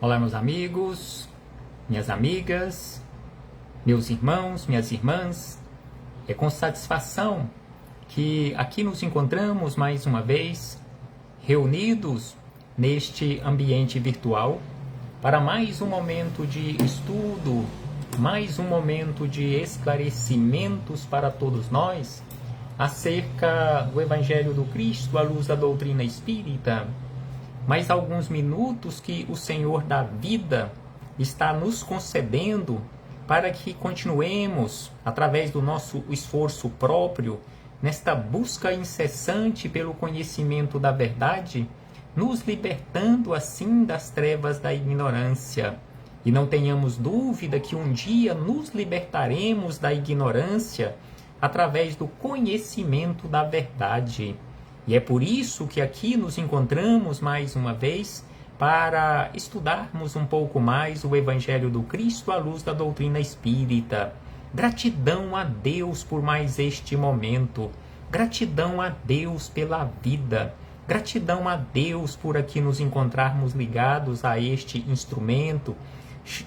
Olá, meus amigos, minhas amigas, meus irmãos, minhas irmãs. É com satisfação que aqui nos encontramos mais uma vez, reunidos neste ambiente virtual, para mais um momento de estudo, mais um momento de esclarecimentos para todos nós acerca do Evangelho do Cristo à luz da doutrina espírita. Mais alguns minutos que o Senhor da vida está nos concedendo para que continuemos, através do nosso esforço próprio, nesta busca incessante pelo conhecimento da verdade, nos libertando assim das trevas da ignorância. E não tenhamos dúvida que um dia nos libertaremos da ignorância através do conhecimento da verdade. E é por isso que aqui nos encontramos mais uma vez para estudarmos um pouco mais o Evangelho do Cristo à luz da doutrina espírita. Gratidão a Deus por mais este momento. Gratidão a Deus pela vida. Gratidão a Deus por aqui nos encontrarmos ligados a este instrumento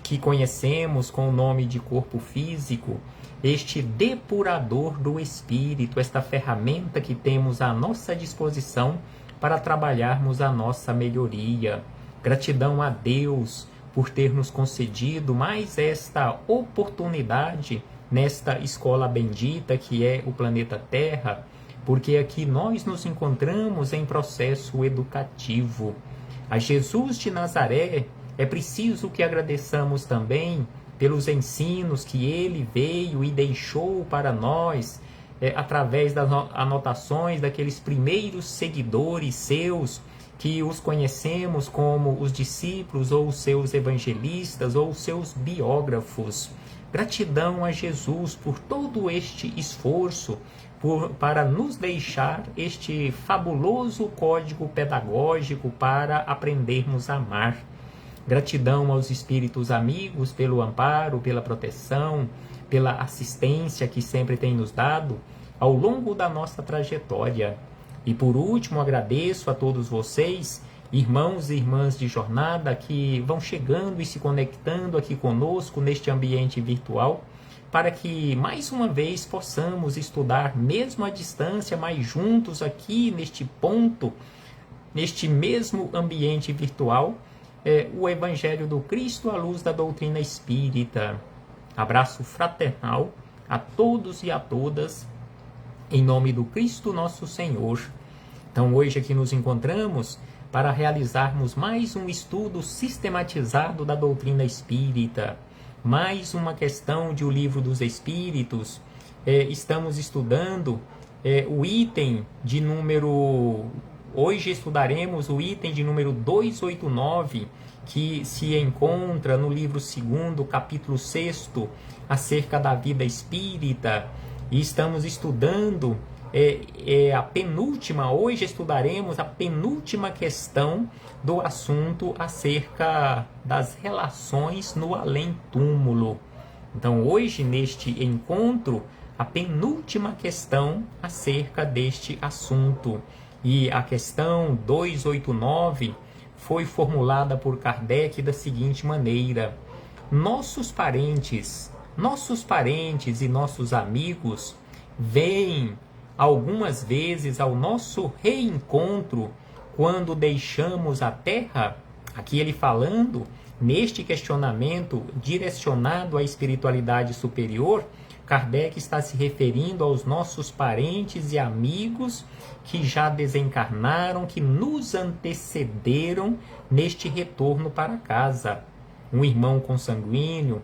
que conhecemos com o nome de corpo físico, este depurador do espírito, esta ferramenta que temos à nossa disposição para trabalharmos a nossa melhoria. Gratidão a Deus por ter nos concedido mais esta oportunidade nesta escola bendita que é o planeta Terra, porque aqui nós nos encontramos em processo educativo. A Jesus de Nazaré é preciso que agradeçamos também pelos ensinos que ele veio e deixou para nós, através das anotações daqueles primeiros seguidores seus, que os conhecemos como os discípulos ou os seus evangelistas ou os seus biógrafos. Gratidão a Jesus por todo este esforço, para nos deixar este fabuloso código pedagógico para aprendermos a amar. Gratidão aos espíritos amigos pelo amparo, pela proteção, pela assistência que sempre tem nos dado ao longo da nossa trajetória. E por último, agradeço a todos vocês, irmãos e irmãs de jornada, que vão chegando e se conectando aqui conosco neste ambiente virtual, para que mais uma vez possamos estudar, mesmo à distância, mas juntos aqui neste ponto, neste mesmo ambiente virtual, o Evangelho do Cristo à luz da doutrina espírita. Abraço fraternal a todos e a todas, em nome do Cristo nosso Senhor. Então hoje aqui nos encontramos para realizarmos mais um estudo sistematizado da doutrina espírita, mais uma questão de O Livro dos Espíritos. Estamos estudando o item de número... Hoje estudaremos o item de número 289, que se encontra no livro 2º, capítulo 6º, acerca da vida espírita. E estamos estudando a penúltima, hoje estudaremos a penúltima questão do assunto acerca das relações no além-túmulo. Então hoje, neste encontro, a penúltima questão acerca deste assunto. E a questão 289 foi formulada por Kardec da seguinte maneira: nossos parentes e nossos amigos vêm algumas vezes ao nosso reencontro quando deixamos a Terra? Aqui ele falando, neste questionamento direcionado à espiritualidade superior, Kardec está se referindo aos nossos parentes e amigos que já desencarnaram, que nos antecederam neste retorno para casa. Um irmão consanguíneo,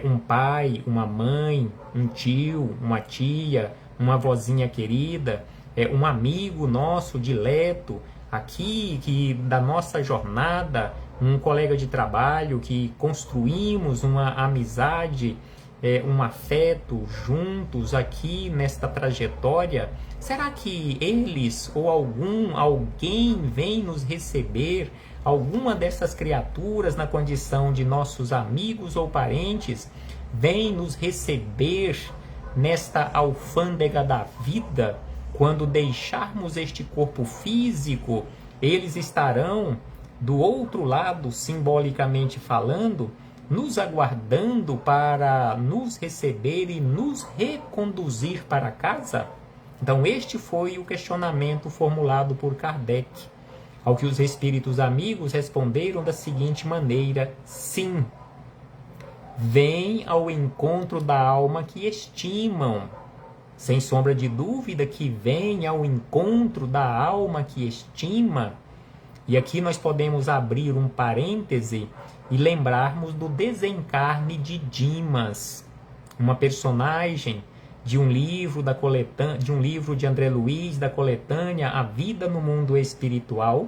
um pai, uma mãe, um tio, uma tia, uma vozinha querida, um amigo nosso dileto, aqui que da nossa jornada, um colega de trabalho que construímos uma amizade, um afeto juntos aqui nesta trajetória. Será que eles ou alguém vem nos receber, alguma dessas criaturas na condição de nossos amigos ou parentes, vem nos receber nesta alfândega da vida? Quando deixarmos este corpo físico, eles estarão do outro lado, simbolicamente falando, nos aguardando para nos receber e nos reconduzir para casa? Então, este foi o questionamento formulado por Kardec, ao que os espíritos amigos responderam da seguinte maneira: sim, vêm ao encontro da alma que estimam. Sem sombra de dúvida que vem ao encontro da alma que estima. E aqui nós podemos abrir um parêntese e lembrarmos do desencarne de Dimas, uma personagem de um livro de André Luiz, da coletânea A Vida no Mundo Espiritual,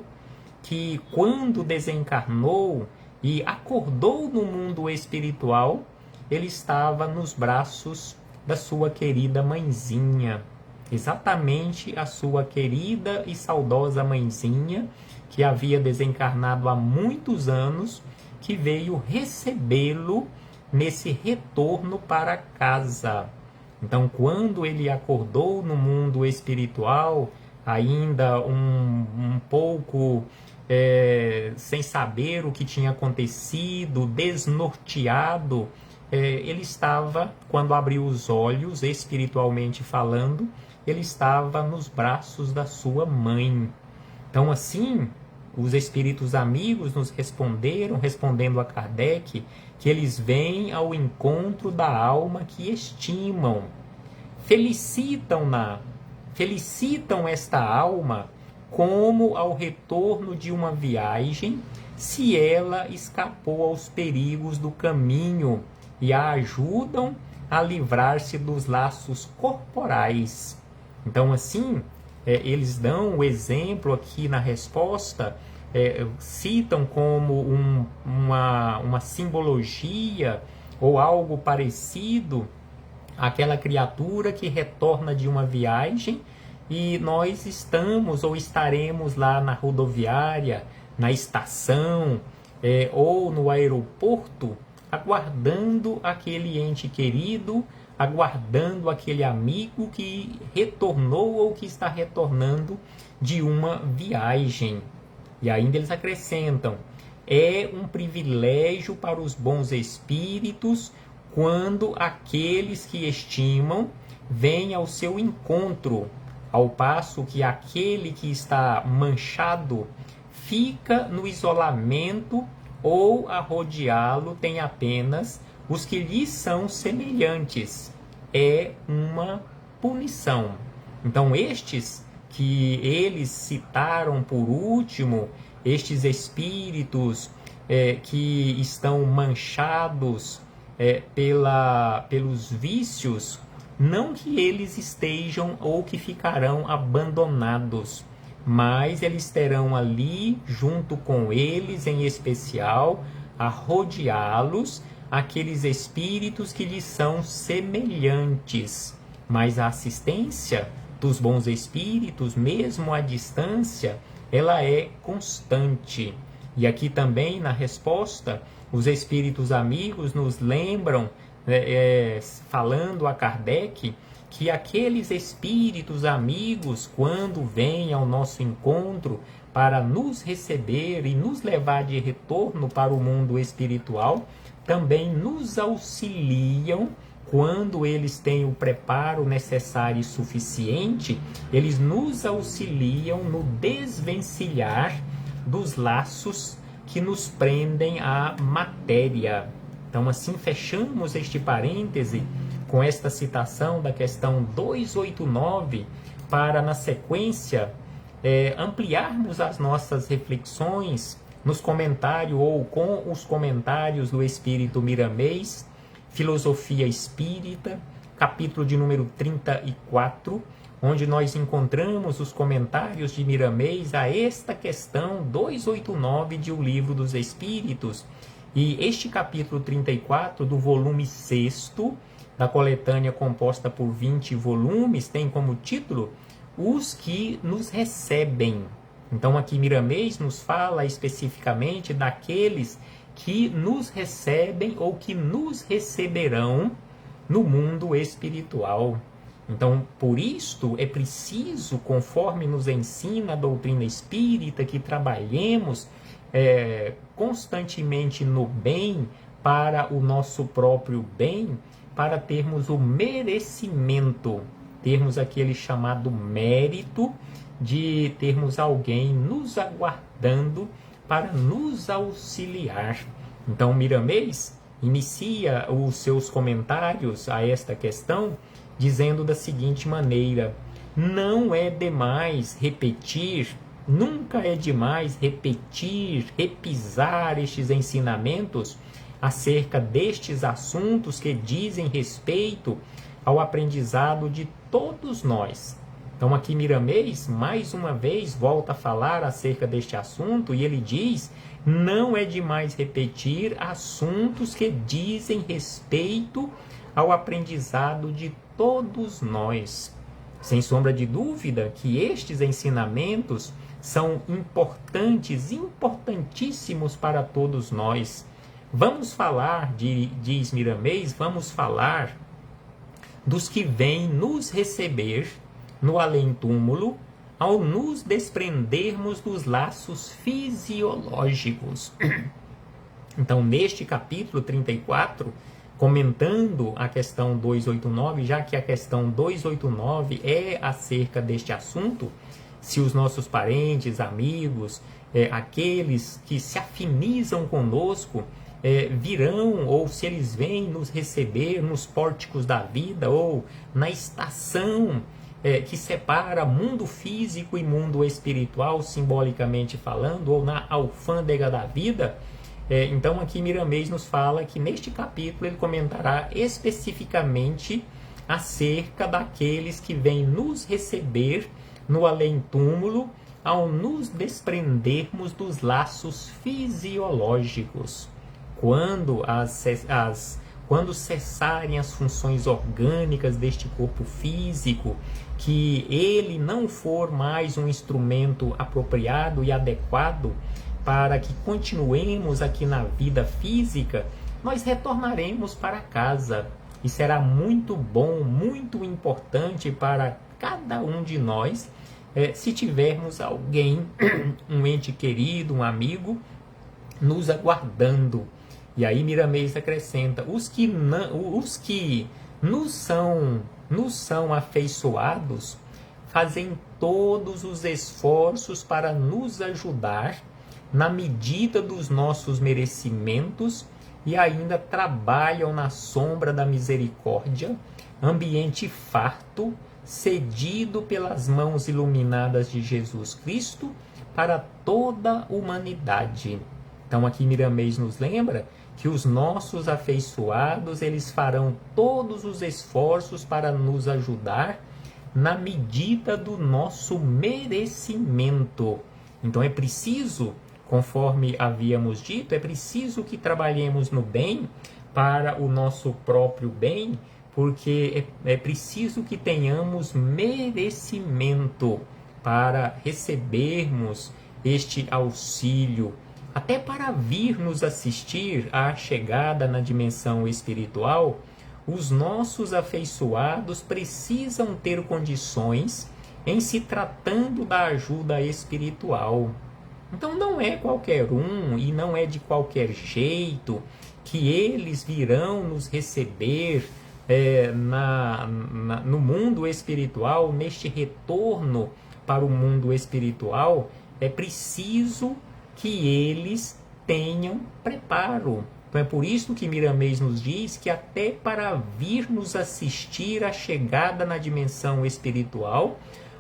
que quando desencarnou e acordou no mundo espiritual, ele estava nos braços da sua querida mãezinha, exatamente a sua querida e saudosa mãezinha, que havia desencarnado há muitos anos, que veio recebê-lo nesse retorno para casa. Então, quando ele acordou no mundo espiritual, ainda um pouco sem saber o que tinha acontecido, desnorteado, ele estava, quando abriu os olhos, espiritualmente falando, ele estava nos braços da sua mãe. Então, assim, os espíritos amigos nos responderam, respondendo a Kardec, que eles vêm ao encontro da alma que estimam. Felicitam esta alma como ao retorno de uma viagem, se ela escapou aos perigos do caminho, e a ajudam a livrar-se dos laços corporais. Então, assim, eles dão o exemplo aqui na resposta, citam como uma simbologia ou algo parecido àquela criatura que retorna de uma viagem e nós estamos ou estaremos lá na rodoviária, na estação ou no aeroporto, aguardando aquele ente querido, aguardando aquele amigo que retornou ou que está retornando de uma viagem. E ainda eles acrescentam: é um privilégio para os bons espíritos quando aqueles que estimam vêm ao seu encontro, ao passo que aquele que está manchado fica no isolamento ou a rodeá-lo tem apenas os que lhe são semelhantes. É uma punição. Então, estes que eles citaram por último, estes espíritos que estão manchados pelos vícios, não que eles estejam ou que ficarão abandonados, mas eles terão ali, junto com eles em especial, a rodeá-los, aqueles espíritos que lhes são semelhantes. Mas a assistência dos bons espíritos, mesmo à distância, ela é constante. E aqui também, na resposta, os espíritos amigos nos lembram, falando a Kardec, que aqueles espíritos amigos, quando vêm ao nosso encontro para nos receber e nos levar de retorno para o mundo espiritual, também nos auxiliam quando eles têm o preparo necessário e suficiente, eles nos auxiliam no desvencilhar dos laços que nos prendem à matéria. Então, assim, fechamos este parêntese com esta citação da questão 289, para, na sequência, ampliarmos as nossas reflexões nos comentários ou com os comentários do Espírito Miramês, Filosofia Espírita, capítulo de número 34, onde nós encontramos os comentários de Miramês a esta questão 289 de O Livro dos Espíritos. E este capítulo 34 do volume 6º, da coletânea composta por 20 volumes, tem como título Os que nos recebem. Então aqui Miramês nos fala especificamente daqueles que nos recebem ou que nos receberão no mundo espiritual. Então, por isto é preciso, conforme nos ensina a doutrina espírita, que trabalhemos constantemente no bem, para o nosso próprio bem, para termos o merecimento, termos aquele chamado mérito de termos alguém nos aguardando para nos auxiliar. Então, Miramês inicia os seus comentários a esta questão dizendo da seguinte maneira: não é demais repetir, nunca é demais repetir, repisar estes ensinamentos acerca destes assuntos que dizem respeito ao aprendizado de todos nós. Então aqui Miramês, mais uma vez, volta a falar acerca deste assunto e ele diz: não é demais repetir assuntos que dizem respeito ao aprendizado de todos nós. Sem sombra de dúvida que estes ensinamentos são importantes, importantíssimos para todos nós. Vamos falar, diz Miramês, vamos falar dos que vêm nos receber no além-túmulo ao nos desprendermos dos laços fisiológicos. Então, neste capítulo 34, comentando a questão 289, já que a questão 289 é acerca deste assunto, se os nossos parentes, amigos, aqueles que se afinizam conosco, virão, ou se eles vêm nos receber nos pórticos da vida, ou na estação que separa mundo físico e mundo espiritual, simbolicamente falando, ou na alfândega da vida. Então aqui Miramês nos fala que neste capítulo ele comentará especificamente acerca daqueles que vêm nos receber no além-túmulo ao nos desprendermos dos laços fisiológicos. Quando cessarem as funções orgânicas deste corpo físico, que ele não for mais um instrumento apropriado e adequado para que continuemos aqui na vida física, nós retornaremos para casa. E será muito bom, muito importante para cada um de nós, se tivermos alguém, um ente querido, um amigo, nos aguardando. E aí Miramês acrescenta: os que nos são afeiçoados fazem todos os esforços para nos ajudar na medida dos nossos merecimentos e ainda trabalham na sombra da misericórdia, ambiente farto, cedido pelas mãos iluminadas de Jesus Cristo para toda a humanidade. Então aqui Miramês nos lembra que os nossos afeiçoados, eles farão todos os esforços para nos ajudar na medida do nosso merecimento. Então é preciso, conforme havíamos dito, é preciso que trabalhemos no bem para o nosso próprio bem, porque é preciso que tenhamos merecimento para recebermos este auxílio, até para vir nos assistir à chegada na dimensão espiritual. Os nossos afeiçoados precisam ter condições em se tratando da ajuda espiritual. Então não é qualquer um e não é de qualquer jeito que eles virão nos receber no mundo espiritual, neste retorno para o mundo espiritual. É preciso que eles tenham preparo. Então é por isso que Miramês nos diz que até para vir nos assistir à chegada na dimensão espiritual,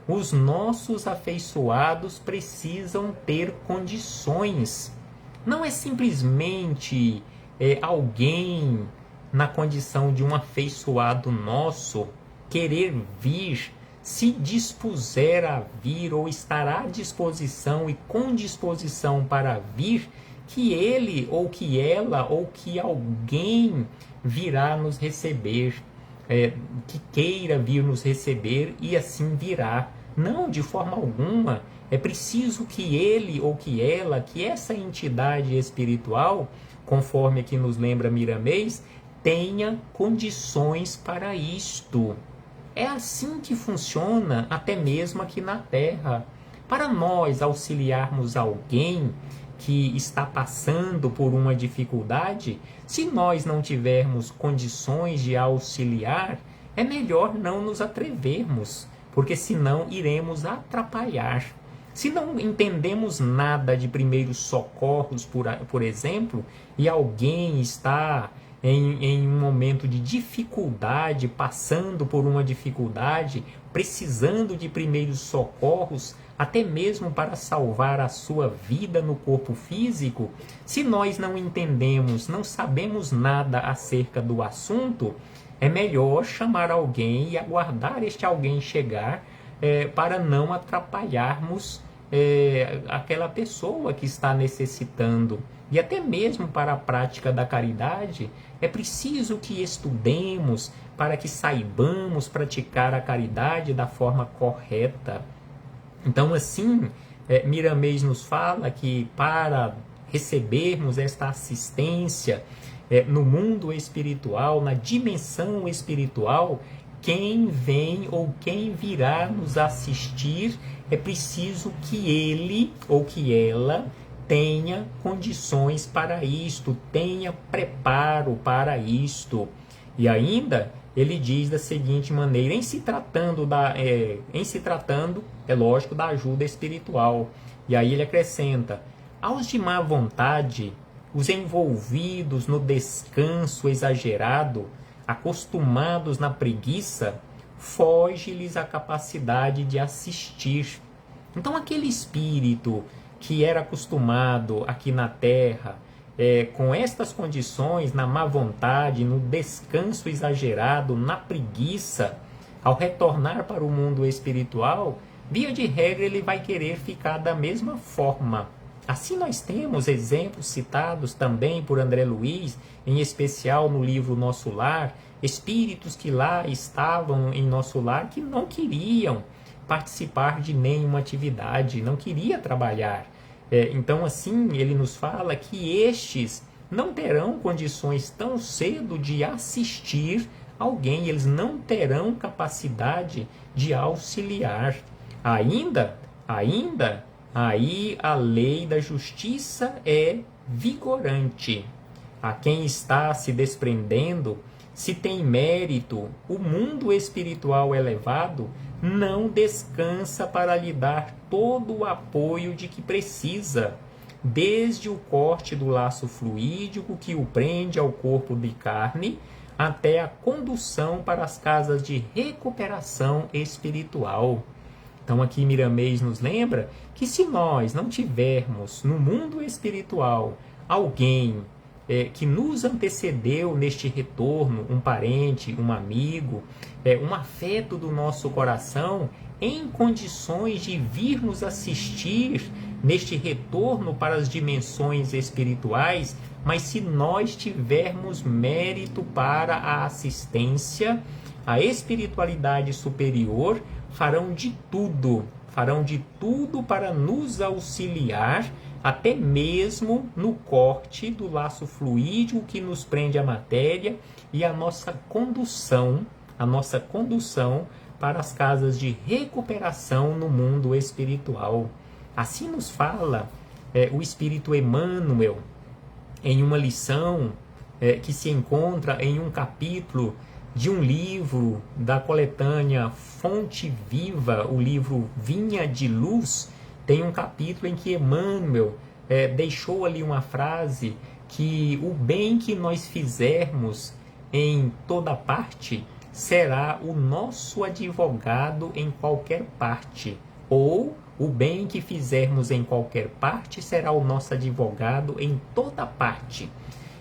os nossos afeiçoados precisam ter condições. Não é simplesmente alguém na condição de um afeiçoado nosso querer vir, se dispuser a vir ou estar à disposição e com disposição para vir, que ele ou que ela ou que alguém virá nos receber, que queira vir nos receber e assim virá. Não, de forma alguma. É preciso que ele ou que ela, que essa entidade espiritual, conforme aqui nos lembra Miramês, tenha condições para isto. É assim que funciona até mesmo aqui na Terra. Para nós auxiliarmos alguém que está passando por uma dificuldade, se nós não tivermos condições de auxiliar, é melhor não nos atrevermos, porque senão iremos atrapalhar. Se não entendemos nada de primeiros socorros, por exemplo, e alguém está em um momento de dificuldade, passando por uma dificuldade, precisando de primeiros socorros, até mesmo para salvar a sua vida no corpo físico, se nós não entendemos, não sabemos nada acerca do assunto, é melhor chamar alguém e aguardar este alguém chegar, para não atrapalharmos aquela pessoa que está necessitando. E até mesmo para a prática da caridade, é preciso que estudemos para que saibamos praticar a caridade da forma correta. Então, assim, Miramês nos fala que para recebermos esta assistência no mundo espiritual, na dimensão espiritual, quem vem ou quem virá nos assistir, é preciso que ele ou que ela tenha condições para isto, tenha preparo para isto. E ainda ele diz da seguinte maneira, em se tratando, é lógico, da ajuda espiritual. E aí ele acrescenta, aos de má vontade, os envolvidos no descanso exagerado, acostumados na preguiça, foge-lhes a capacidade de assistir. Então aquele espírito que era acostumado aqui na Terra, com estas condições, na má vontade, no descanso exagerado, na preguiça, ao retornar para o mundo espiritual, via de regra ele vai querer ficar da mesma forma. Assim nós temos exemplos citados também por André Luiz, em especial no livro Nosso Lar, espíritos que lá estavam em nosso lar que não queriam participar de nenhuma atividade, não queria trabalhar. Então assim ele nos fala que estes não terão condições tão cedo de assistir alguém, eles não terão capacidade de auxiliar. Ainda, aí a lei da justiça é vigorante. A quem está se desprendendo, se tem mérito, o mundo espiritual elevado não descansa para lhe dar todo o apoio de que precisa, desde o corte do laço fluídico que o prende ao corpo de carne, até a condução para as casas de recuperação espiritual. Então aqui Miramês nos lembra que se nós não tivermos no mundo espiritual alguém que nos antecedeu neste retorno, um parente, um amigo, um afeto do nosso coração, em condições de vir nos assistir neste retorno para as dimensões espirituais, mas se nós tivermos mérito para a assistência, a espiritualidade superior farão de tudo para nos auxiliar, até mesmo no corte do laço fluídico que nos prende à matéria e a nossa condução para as casas de recuperação no mundo espiritual. Assim nos fala o Espírito Emmanuel em uma lição que se encontra em um capítulo de um livro da coletânea Fonte Viva, o livro Vinha de Luz. Tem um capítulo em que Emmanuel deixou ali uma frase que o bem que nós fizermos em toda parte será o nosso advogado em qualquer parte, ou o bem que fizermos em qualquer parte será o nosso advogado em toda parte.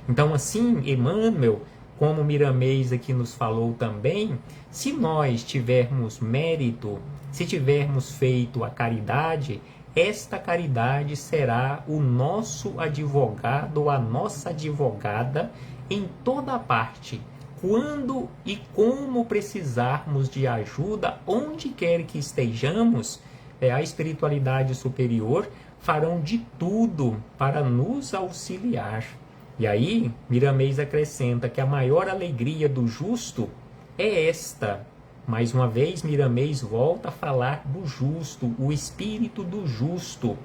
Então assim, Emmanuel, como Miramês aqui nos falou também, se nós tivermos mérito, se tivermos feito a caridade, esta caridade será o nosso advogado ou a nossa advogada em toda parte, quando e como precisarmos de ajuda, onde quer que estejamos, a espiritualidade superior farão de tudo para nos auxiliar. E aí, Miramês acrescenta que a maior alegria do justo é esta. Mais uma vez, Miramês volta a falar do justo, o espírito do justo.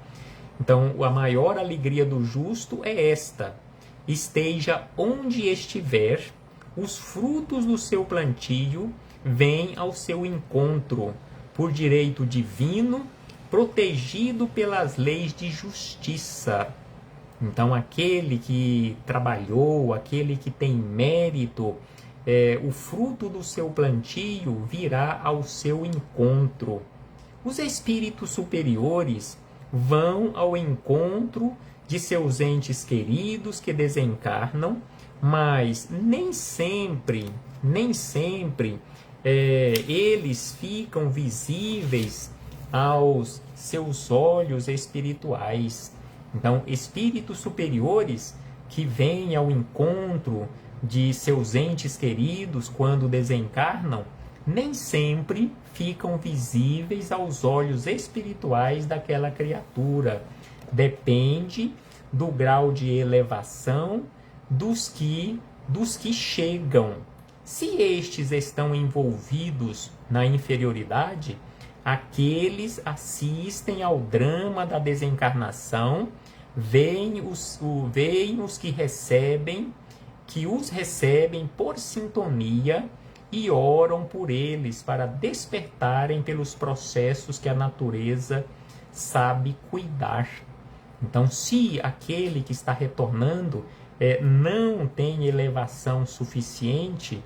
Então, a maior alegria do justo é esta: esteja onde estiver, os frutos do seu plantio vêm ao seu encontro, por direito divino, protegido pelas leis de justiça. Então, aquele que trabalhou, aquele que tem mérito, o fruto do seu plantio virá ao seu encontro. Os espíritos superiores vão ao encontro de seus entes queridos que desencarnam, mas nem sempre eles ficam visíveis aos seus olhos espirituais. Então, espíritos superiores que vêm ao encontro de seus entes queridos quando desencarnam, nem sempre ficam visíveis aos olhos espirituais daquela criatura. Depende do grau de elevação dos que chegam. Se estes estão envolvidos na inferioridade, aqueles assistem ao drama da desencarnação, veem os que os recebem por sintonia e oram por eles para despertarem pelos processos que a natureza sabe cuidar. Então, se aquele que está retornando não tem elevação suficiente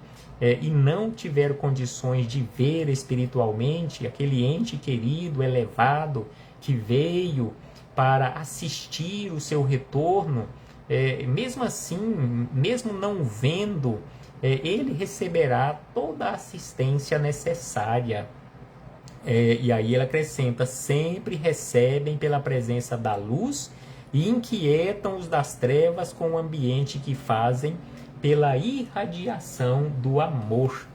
e não tiver condições de ver espiritualmente aquele ente querido, elevado, que veio para assistir o seu retorno, mesmo assim, mesmo não vendo, ele receberá toda a assistência necessária. E aí ele acrescenta: sempre recebem pela presença da luz e inquietam os das trevas com o ambiente que fazem pela irradiação do amor.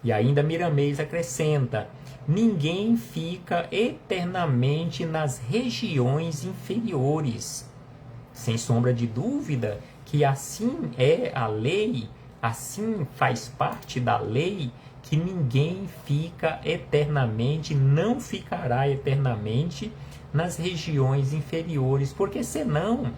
E ainda Miramês acrescenta: ninguém fica eternamente nas regiões inferiores. Sem sombra de dúvida que assim é a lei, assim faz parte da lei, que ninguém fica eternamente, não ficará eternamente nas regiões inferiores, porque senão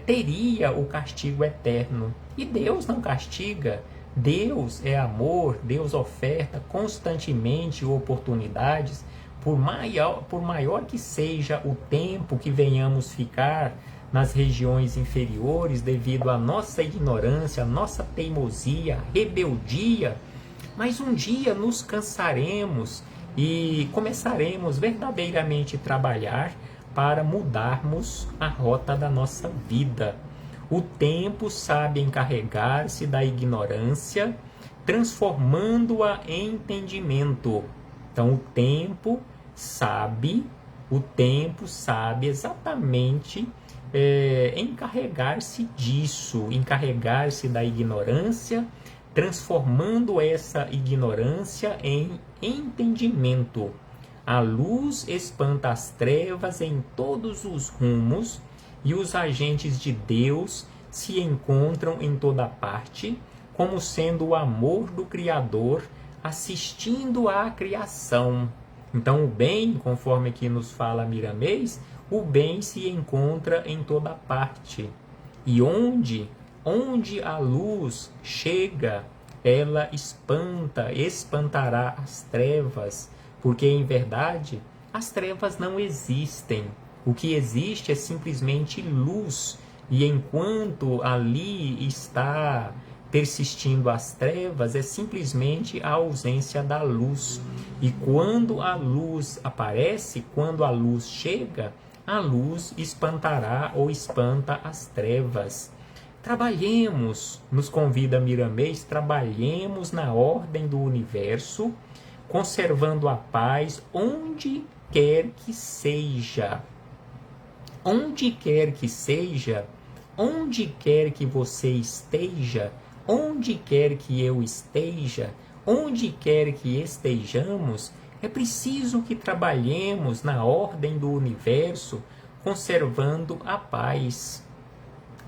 teria o castigo eterno. E Deus não castiga. Deus é amor, Deus oferta constantemente oportunidades, por maior que seja o tempo que venhamos ficar nas regiões inferiores devido à nossa ignorância, à nossa teimosia, rebeldia, mas um dia nos cansaremos e começaremos verdadeiramente a trabalhar para mudarmos a rota da nossa vida. O tempo sabe encarregar-se da ignorância, transformando-a em entendimento. Então, o tempo sabe exatamente encarregar-se disso, encarregar-se da ignorância, transformando essa ignorância em entendimento. A luz espanta as trevas em todos os rumos, e os agentes de Deus se encontram em toda parte, como sendo o amor do Criador assistindo à criação. Então, o bem, conforme aqui nos fala Miramês, o bem se encontra em toda parte. E onde a luz chega, ela espantará as trevas, porque em verdade as trevas não existem. O que existe é simplesmente luz, e enquanto ali está persistindo as trevas, é simplesmente a ausência da luz. E quando a luz aparece, quando a luz chega, a luz espantará ou espanta as trevas. Trabalhemos, nos convida Miramês, trabalhemos na ordem do universo, conservando a paz onde quer que seja. Onde quer que seja, onde quer que você esteja, onde quer que eu esteja, onde quer que estejamos, é preciso que trabalhemos na ordem do universo, conservando a paz,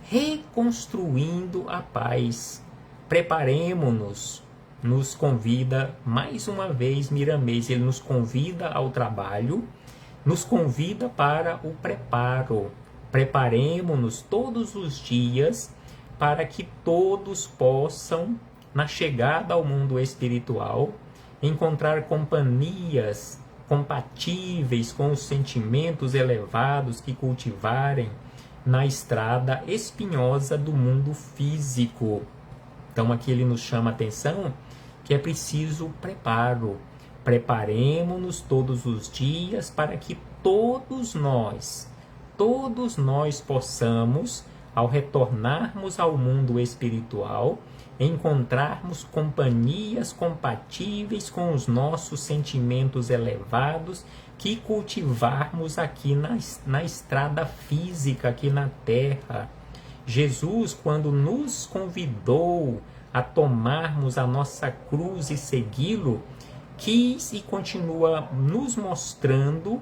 reconstruindo a paz. Preparemo-nos, nos convida mais uma vez Miramês, ele nos convida ao trabalho nos convida para o preparo. Preparemo-nos todos os dias para que todos possam, na chegada ao mundo espiritual, encontrar companhias compatíveis com os sentimentos elevados que cultivarem na estrada espinhosa do mundo físico. Então aqui ele nos chama a atenção que é preciso preparo. Preparemo-nos todos os dias para que todos nós possamos, ao retornarmos ao mundo espiritual, encontrarmos companhias compatíveis com os nossos sentimentos elevados que cultivarmos aqui na estrada física, aqui na Terra. Jesus, quando nos convidou a tomarmos a nossa cruz e segui-lo, quis e continua nos mostrando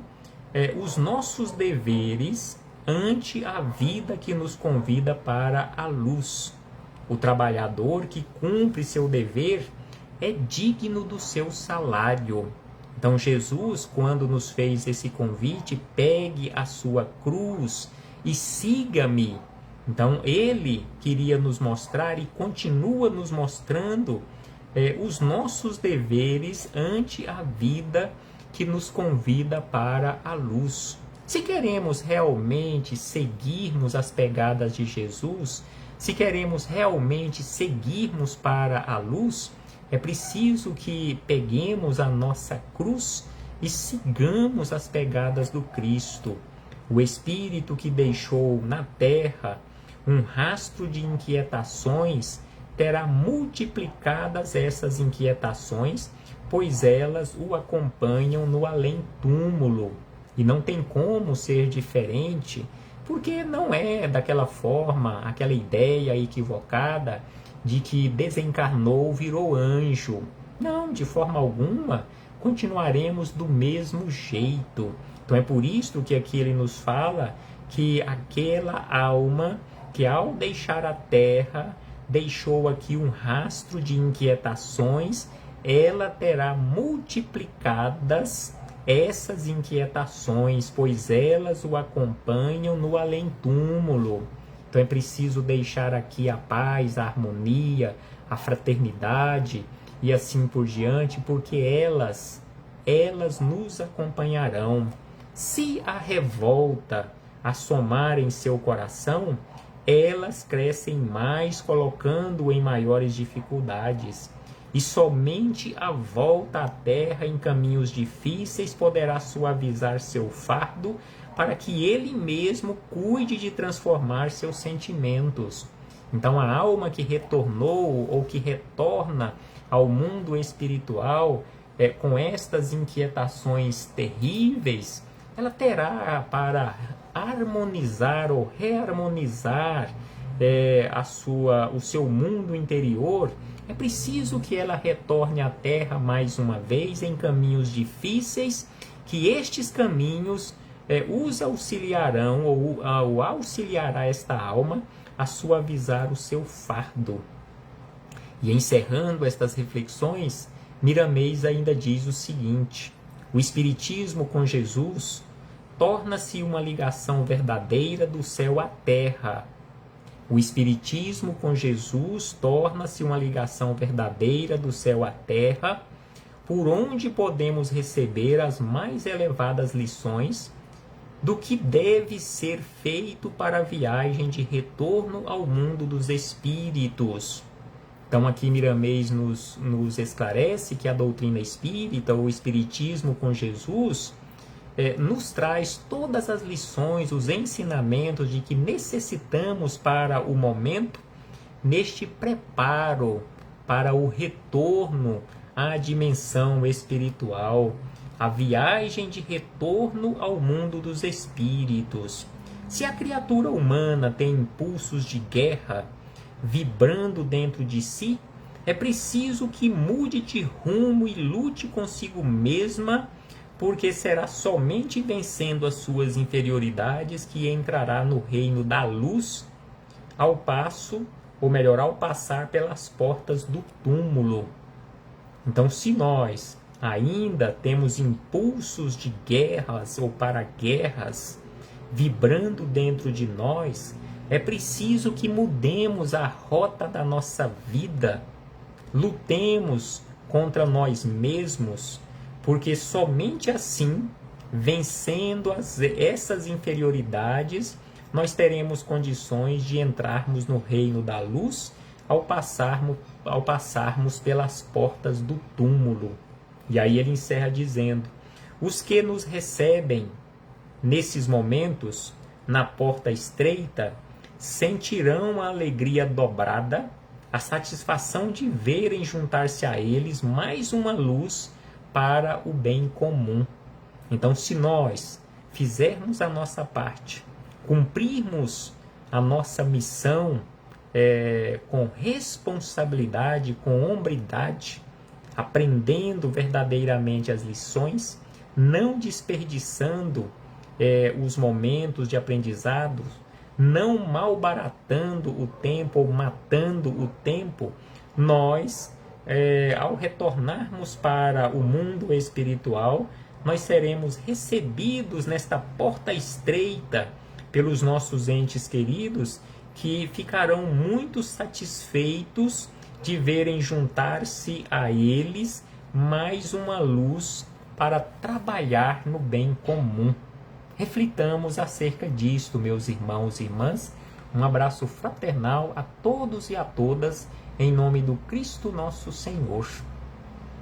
os nossos deveres ante a vida que nos convida para a luz. O trabalhador que cumpre seu dever é digno do seu salário. Então Jesus, quando nos fez esse convite, pegue a sua cruz e siga-me. Então ele queria nos mostrar e continua nos mostrando os nossos deveres ante a vida que nos convida para a luz. Se queremos realmente seguirmos as pegadas de Jesus, se queremos realmente seguirmos para a luz, é preciso que peguemos a nossa cruz e sigamos as pegadas do Cristo. O Espírito que deixou na terra um rastro de inquietações terá multiplicadas essas inquietações, pois elas o acompanham no além-túmulo. E não tem como ser diferente, porque não é daquela forma, aquela ideia equivocada de que desencarnou, virou anjo. Não, de forma alguma, continuaremos do mesmo jeito. Então é por isso que aqui ele nos fala que aquela alma que ao deixar a terra deixou aqui um rastro de inquietações, ela terá multiplicadas essas inquietações, pois elas o acompanham no além-túmulo. Então é preciso deixar aqui a paz, a harmonia, a fraternidade e assim por diante, porque elas nos acompanharão. Se a revolta assomar em seu coração, elas crescem mais, colocando-o em maiores dificuldades. E somente a volta à terra em caminhos difíceis poderá suavizar seu fardo, para que ele mesmo cuide de transformar seus sentimentos. Então a alma que retornou ou que retorna ao mundo espiritual com estas inquietações terríveis, ela terá para harmonizar ou reharmonizar o seu mundo interior. É preciso que ela retorne à Terra mais uma vez em caminhos difíceis, que estes caminhos os auxiliarão ou auxiliará esta alma a suavizar o seu fardo. E encerrando estas reflexões, Miramês ainda diz o seguinte: o Espiritismo com Jesus torna-se uma ligação verdadeira do céu à terra. O Espiritismo com Jesus torna-se uma ligação verdadeira do céu à terra, por onde podemos receber as mais elevadas lições do que deve ser feito para a viagem de retorno ao mundo dos espíritos. Então aqui Miramês nos esclarece que a doutrina espírita, o Espiritismo com Jesus, nos traz todas as lições, os ensinamentos de que necessitamos para o momento, neste preparo para o retorno à dimensão espiritual, a viagem de retorno ao mundo dos espíritos. Se a criatura humana tem impulsos de guerra vibrando dentro de si, é preciso que mude de rumo e lute consigo mesma, porque será somente vencendo as suas inferioridades que entrará no reino da luz, ao passar pelas portas do túmulo. Então, se nós, ainda temos impulsos de guerras ou para guerras vibrando dentro de nós, é preciso que mudemos a rota da nossa vida, lutemos contra nós mesmos, porque somente assim, vencendo essas inferioridades, nós teremos condições de entrarmos no reino da luz ao passarmos pelas portas do túmulo. E aí ele encerra dizendo: os que nos recebem nesses momentos, na porta estreita, sentirão a alegria dobrada, a satisfação de verem juntar-se a eles mais uma luz para o bem comum. Então, se nós fizermos a nossa parte, cumprirmos a nossa missão com responsabilidade, com hombridade, aprendendo verdadeiramente as lições, não desperdiçando os momentos de aprendizado, não malbaratando o tempo ou matando o tempo, nós, ao retornarmos para o mundo espiritual, nós seremos recebidos nesta porta estreita pelos nossos entes queridos, que ficarão muito satisfeitos de verem juntar-se a eles mais uma luz para trabalhar no bem comum. Reflitamos acerca disto, meus irmãos e irmãs. Um abraço fraternal a todos e a todas, em nome do Cristo nosso Senhor.